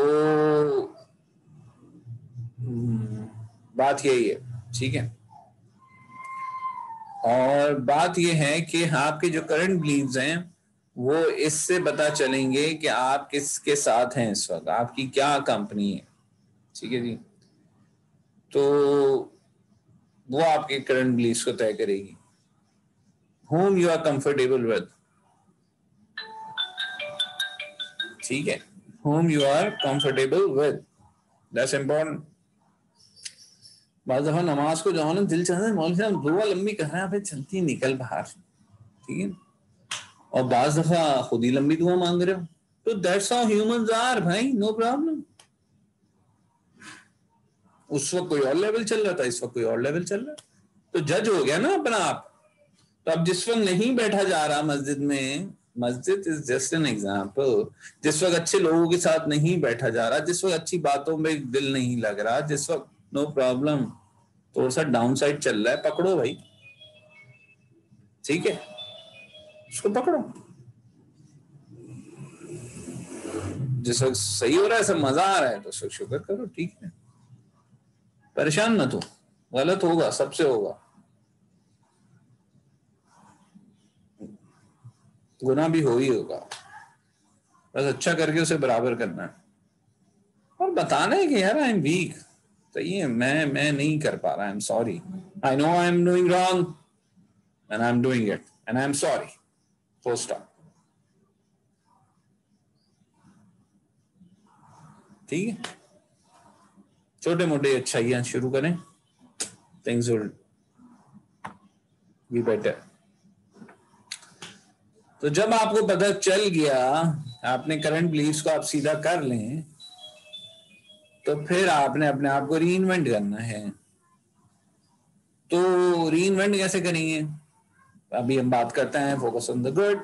बात यही है। ठीक है, और बात ये है कि आपके जो करंट बिलीव्स हैं वो इससे पता चलेंगे कि आप किसके साथ हैं इस वक्त, आपकी क्या कंपनी है। ठीक है जी, तो वो आपके करंट बिलीव्स को तय करेगी। whom you are comfortable with। ठीक है, whom you are comfortable with, that's important। बाज़ दफा नमाज को जाओ ना दिल चाहता है मौलवी साहब दुआ लंबी कर रहे हैं, फिर चलती निकल बाहर। ठीक है, और बाज़ दफा खुद ही लंबी दुआ मांग रहे हो, तो दैट्स हाउ ह्यूमंस आर भाई, नो प्रॉब्लम। उस वक्त कोई और लेवल चल रहा था, इस वक्त कोई और लेवल चल रहा है, तो जज हो गया ना अपना आप। तो अब जिस वक्त नहीं बैठा जा रहा मस्जिद में, मस्जिद इज जस्ट एन एग्जाम्पल। जिस वक्त अच्छे लोगों के साथ नहीं बैठा जा रहा, जिस वक्त अच्छी बातों में दिल नहीं लग रहा, जिस वक्त नो प्रॉब्लम, थोड़ा सा डाउन साइड चल रहा है, पकड़ो भाई, ठीक है, उसको पकड़ो। जिस वक्त सही हो रहा है, सब मजा आ रहा है, तो उसको शुक्र करो, ठीक है, परेशान मत हो। गलत होगा, सबसे होगा, गुनाह भी हो ही होगा, बस अच्छा करके उसे बराबर करना है और बताना है कि यार आई एम वीक, सही है, मैं नहीं कर पा रहा, I am sorry, I know I am doing wrong and I am doing it and I am sorry, full stop. ठीक है, छोटे मोटे अच्छाइयां शुरू करें, थिंग्स विल बी बेटर। तो जब आपको पता चल गया, आपने करंट बिलीव्स को आप सीधा कर लें, तो फिर आपने अपने आप को रीइन्वेंट करना है। तो रीइन्वेंट कैसे करेंगे? अभी हम बात करते हैं focus on the good,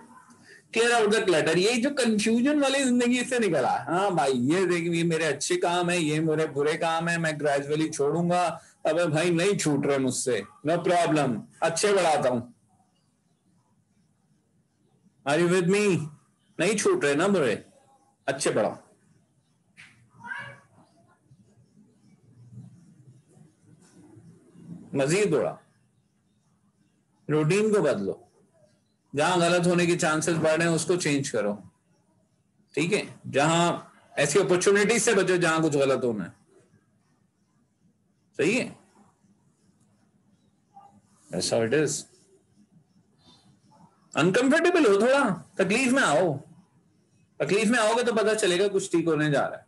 clear out the clutter. ये जो कंफ्यूजन वाली जिंदगी से निकला, हाँ भाई ये देख, ये मेरे अच्छे काम है, ये मेरे बुरे काम है, मैं ग्रेजुअली छोड़ूंगा, अबे भाई नहीं छूट रहे मुझसे, नो प्रॉब्लम, अच्छे बढ़ाता हूं, आर यू विद मी? नहीं छूट रहे ना बुरे, अच्छे बढ़ाओ। मजीद बढ़ाओ, रूटीन को बदलो, जहां गलत होने के चांसेस बढ़ रहे हैं उसको चेंज करो, ठीक है, जहां ऐसी अपॉर्चुनिटी से बचो जहां कुछ गलत होना है, सही है, That's how it is। Uncomfortable हो, थोड़ा तकलीफ में आओ, तकलीफ में आओगे तो पता चलेगा कुछ ठीक होने जा रहा है।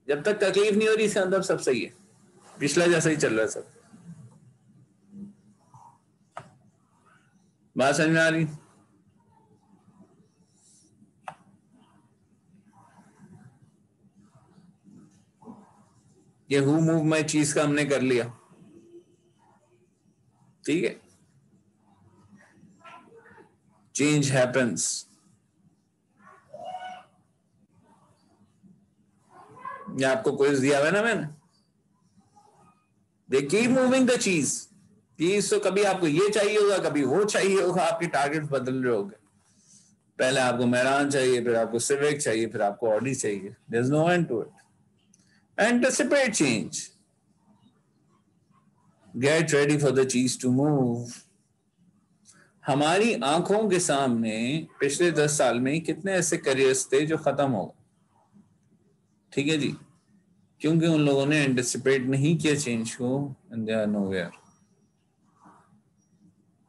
जब तक तकलीफ नहीं हो रही, इसके अंदर सब सही है, पिछला जैसा ही चल रहा है सब। बात समझ में आ रही? ये हु मूव माई चीज का हमने कर लिया, ठीक है, चेंज हैपेंस। ये आपको क्विज दिया हुआ है ना मैंने, दे कीप मूविंग द चीज, तो कभी आपको ये चाहिए होगा, कभी वो चाहिए होगा, आपके टारगेट बदल रहे होंगे, पहले आपको मैरान चाहिए, फिर आपको सिविक चाहिए, फिर आपको ऑडी चाहिए, there is no end to it. Anticipate change, get ready for the cheese to move. हमारी आंखों के सामने पिछले 10 साल में कितने ऐसे करियर्स थे जो खत्म हो गए, ठीक है जी, क्योंकि उन लोगों ने एंटिसिपेट नहीं किया चेंज को, and they are nowhere.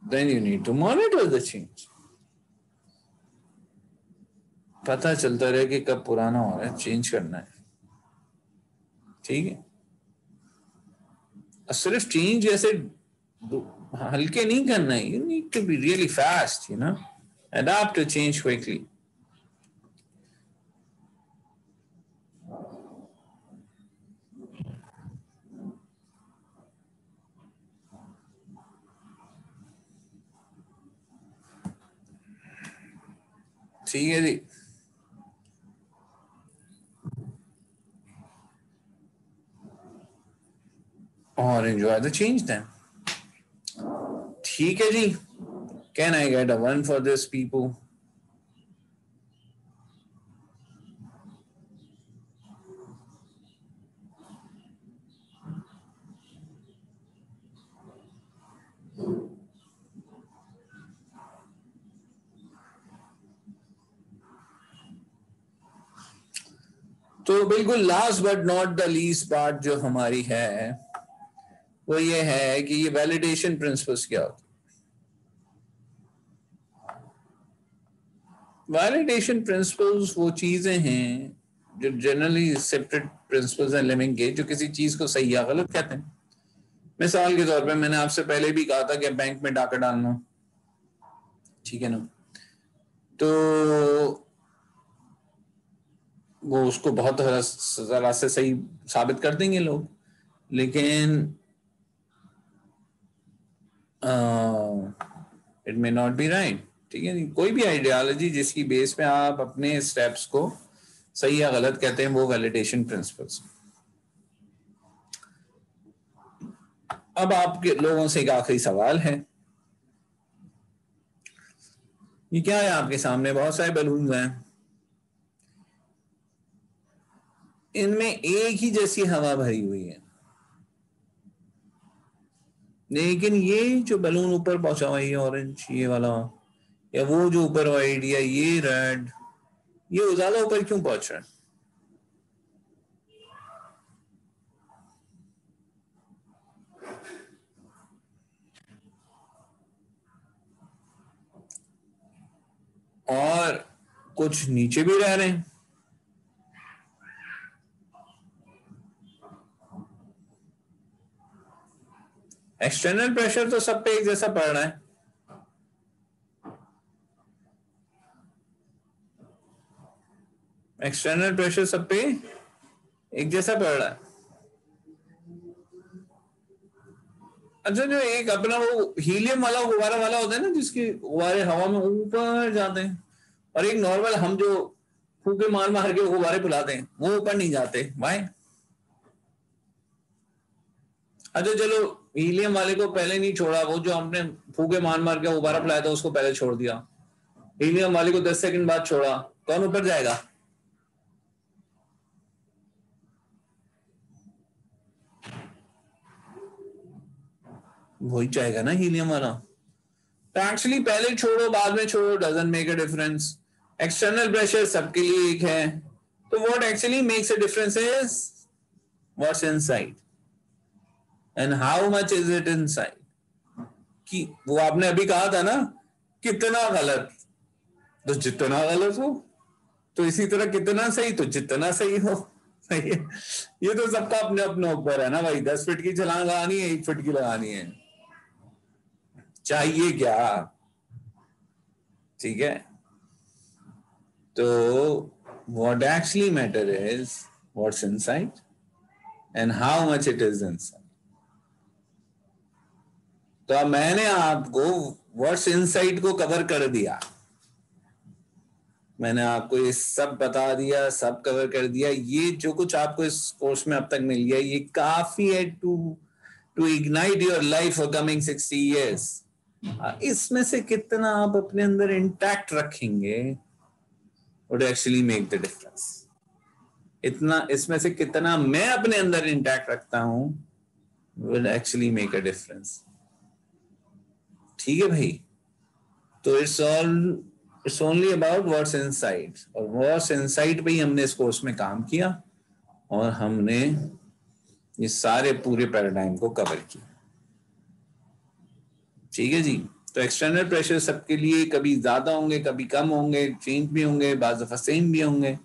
Then you need to monitor the change। पता चलता रहे कि कब पुराना हो रहा है, चेंज करना है, ठीक है। सिर्फ चेंज ऐसे हल्के नहीं करना है, you need to be really fast, you know, adapt to change quickly। ठीक है जी, और एंजॉय द चेंज देन। ठीक है जी, can I get a 1 for this people? तो बिल्कुल last but not the least part जो हमारी है वो ये है कि ये वैलिडेशन प्रिंसिपल्स क्या होते हैं। वैलिडेशन प्रिंसिपल्स वो चीजें हैं जो जनरली सेपरेट प्रिंसिपल्स हैं लिविंग के, जो किसी चीज को सही या गलत कहते हैं। मिसाल के तौर पे मैंने आपसे पहले भी कहा था कि बैंक में डाका डालना, ठीक है ना, तो वो उसको बहुत जरा से सही साबित कर देंगे लोग, लेकिन it may not be right. ठीक है जी। कोई भी आइडियोलॉजी जिसकी बेस पे आप अपने स्टेप्स को सही या गलत कहते हैं वो वैलिडेशन प्रिंसिपल्स। अब आपके लोगों से एक आखिरी सवाल है, ये क्या है आपके सामने? बहुत सारे बलून्स हैं, इनमें एक ही जैसी हवा भरी हुई है, लेकिन ये जो बलून ऊपर पहुंचा हुआ है, ये ऑरेंज ये वाला, या वो जो ऊपर वाइट, या ये रेड, ये ज्यादा ऊपर क्यों पहुंच रहा है? और कुछ नीचे भी रह रहे हैं। एक्सटर्नल प्रेशर तो सब पे एक जैसा पड़ रहा है, एक्सटर्नल प्रेशर सब पे एक जैसा पड़ रहा है। अच्छा, जो एक अपना वो हीलियम वाला गुब्बारा वाला होता है ना, जिसके गुब्बारे हवा में ऊपर जाते हैं, और एक नॉर्मल हम जो फूके मार मार के गुब्बारे फुलाते हैं वो ऊपर नहीं जाते, भाई। अच्छा चलो, हीलियम वाले को पहले नहीं छोड़ा, वो जो हमने फूके मार मार के गुब्बारा फुलाया था उसको पहले छोड़ दिया, हीलियम वाले को 10 सेकंड बाद छोड़ा, कौन ऊपर जाएगा? वही जाएगा ना, हीलियम वाला। तो एक्चुअली पहले छोड़ो बाद में छोड़ो, doesn't make a difference. External pressure सबके लिए एक है, तो what actually makes a difference is what's inside and how much is it inside. कि वो आपने अभी कहा था ना, कितना गलत तो जितना गलत हो, तो इसी तरह कितना सही तो जितना सही हो। सही है, ये तो सबका अपने अपने ऊपर है ना भाई। 10 फीट की छलांग लगानी है, 1 फीट की लगानी है, चाहिए क्या? ठीक है, तो what actually matter is what's inside and how much it is inside. तो अब मैंने आपको what's inside को कवर कर दिया, मैंने आपको ये सब बता दिया, सब कवर कर दिया। ये जो कुछ आपको इस कोर्स में अब तक मिल गया, ये काफी है to ignite your life for coming 60 years। इसमें से कितना आप अपने अंदर इंटैक्ट रखेंगे would actually make the difference। इतना इसमें से कितना मैं अपने अंदर इंटैक्ट रखता हूं will actually make a difference। ठीक है भाई, तो it's only about what's inside, और what's inside पे ही हमने इस कोर्स में काम किया, और हमने ये सारे पूरे पैराडाइम को कवर किया। ठीक है जी। तो एक्सटर्नल प्रेशर सबके लिए कभी ज्यादा होंगे, कभी कम होंगे, चेंज भी होंगे, बाज़ दफा सेम भी होंगे।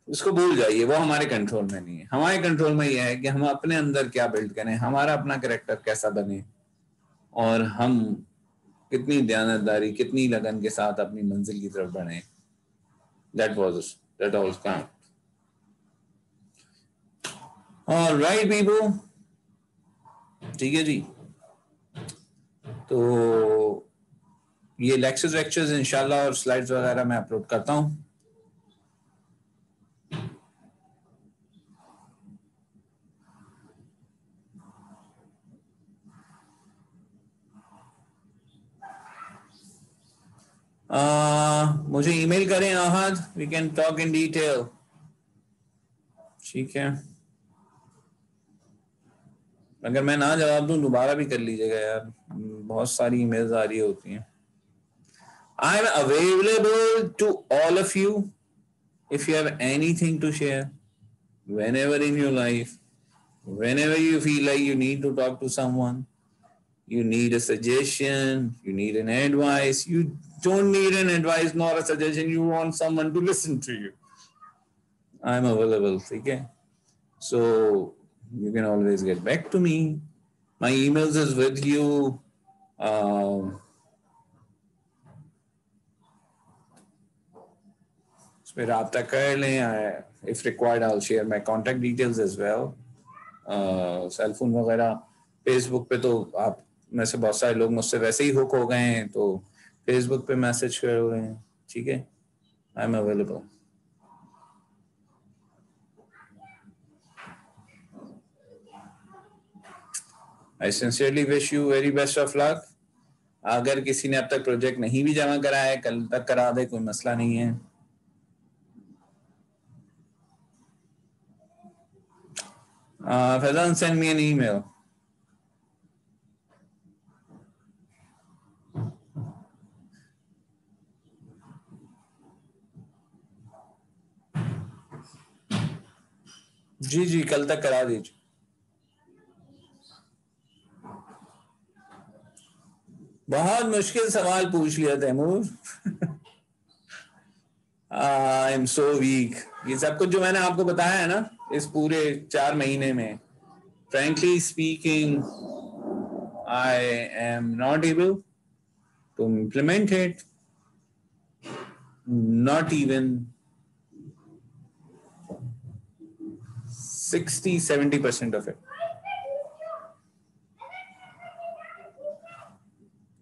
उसको भूल जाइए, वो हमारे कंट्रोल में नहीं है। हमारे कंट्रोल में यह है कि हम अपने अंदर क्या बिल्ड करें, हमारा अपना कैरेक्टर कैसा बने, और हम कितनी दयानतदारी, कितनी लगन के साथ अपनी मंजिल की तरफ बढ़े। That was count। All right people, ठीक है जी। तो ये लेक्चर्स इंशाल्लाह और स्लाइड्स वगैरह मैं अपलोड करता हूँ। मुझे ईमेल करें Ahad, we can talk in detail. ठीक है, अगर मैं ना जवाब दूं दोबारा भी कर लीजिएगा यार, बहुत सारी ईमेल्स आ रही होती हैं। I am available to all of you if you have anything to share, whenever in your life, whenever you feel like you need to talk to someone, you need a suggestion, you need an advice, you don't need an advice nor a suggestion, you want someone to listen to you, I'm available। okay, so you can always get back to me, my emails is with you। फिर राब्ता कर लें, if required I'll share my contact details as well। Cell phone वगैरह Facebook पे तो आप में से बहुत सारे लोग मुझसे वैसे ही हुक हो गए हैं, तो फेसबुक पे मैसेज कर रहे हैं, ठीक है, I am available. I sincerely wish you very best of luck. अगर किसी ने अब तक प्रोजेक्ट नहीं भी जमा करा है, कल तक करा दे, कोई मसला नहीं है। Fazan, send me an email. जी जी, कल तक करा दीजिए। बहुत मुश्किल सवाल पूछ लिया Taimur. I am so weak. ये सब कुछ जो मैंने आपको बताया है ना इस पूरे 4 महीने में, frankly speaking, I am not able to implement it, not even 60-70% of it.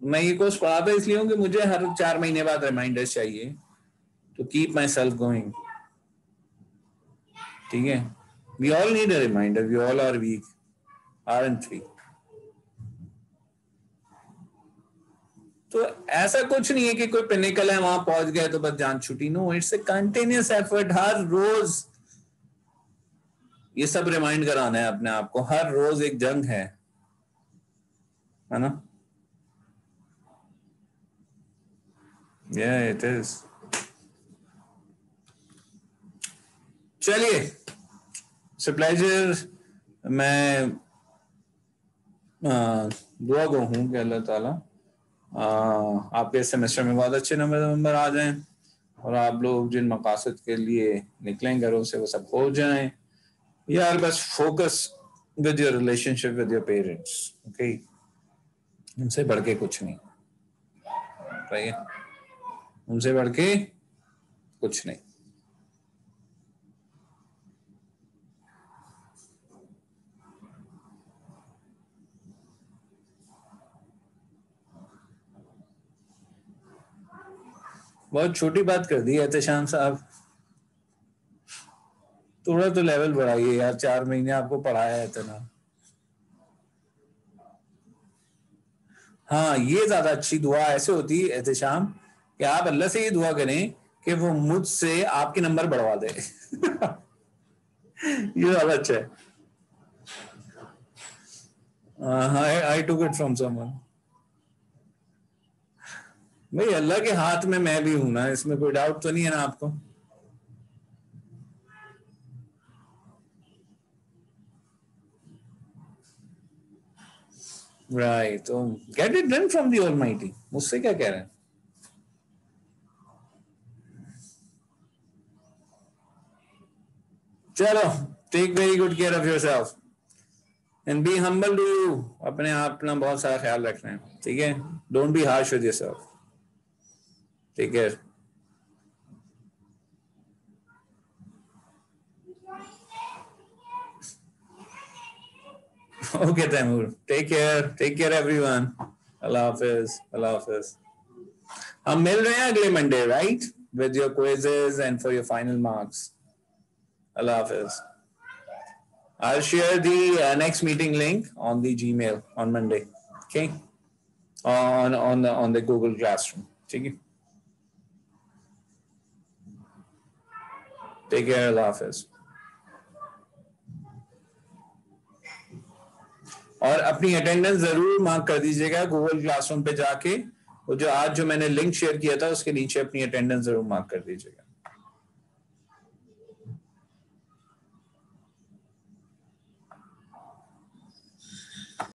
मैं ये कोर्स पढ़ाता इसलिए हूँ कि मुझे हर 4 महीने बाद रिमाइंडर्स चाहिए to keep myself going. ठीक है, we all need a reminder. We all are weak, aren't we? तो ऐसा कुछ नहीं है कि कोई पिनिकल है वहां पहुंच गए तो बस जान छुट्टी। No, it's a continuous effort. हर रोज ये सब रिमाइंड कराना है अपने आप को। हर रोज एक जंग है ना? Yeah, it is. चलिए, इट्स अ प्लेजर। मैं दुआ गो हूँ कि अल्लाह ताला आपके सेमेस्टर में बहुत अच्छे नंबर आ जाएं और आप लोग जिन मकासद के लिए निकलें घरों से वो सब हो जाएं। यार बस focus with your relationship with your parents, okay? उनसे बढ़ के कुछ नहीं, ठीक है? उनसे बढ़ के कुछ नहीं। बहुत छोटी बात कर दी एहतेशाम साहब, थोड़ा तो लेवल बढ़ाइए यार। 4 महीने आपको पढ़ाया है इतना। हाँ, ये ज्यादा अच्छी दुआ ऐसे होती है एहतेशाम कि आप अल्लाह से ये दुआ करें कि वो मुझसे आपके नंबर बढ़वा दे। ये ज्यादा अच्छा है। I took it from someone. भाई अल्लाह के हाथ में मैं भी हूं ना, इसमें कोई डाउट तो नहीं है ना आपको? राइट, तो get it done from the almighty. मुझसे क्या कह रहे हैं? चलो, take very good care of yourself and be humble to you. अपने आप अपना बहुत सारा ख्याल रखना है, ठीक है? Don't be harsh with yourself. Take care. Okay Taimur, take care everyone. Allah हाफिज, अल्लाह हाफिज। हम मिल रहे हैं अगले Monday, right, with your quizzes and for your final marks. Allah Hafiz. I'll share the next meeting link on the Gmail on Monday. Okay, on the Google Classroom. ठीक है? Take care. Allah Hafiz. और अपनी attendance जरूर mark कर दीजिएगा Google classroom पे जाके। वो जो आज जो मैंने लिंक शेयर किया था उसके नीचे अपनी अटेंडेंस जरूर मार्क कर दीजिएगा।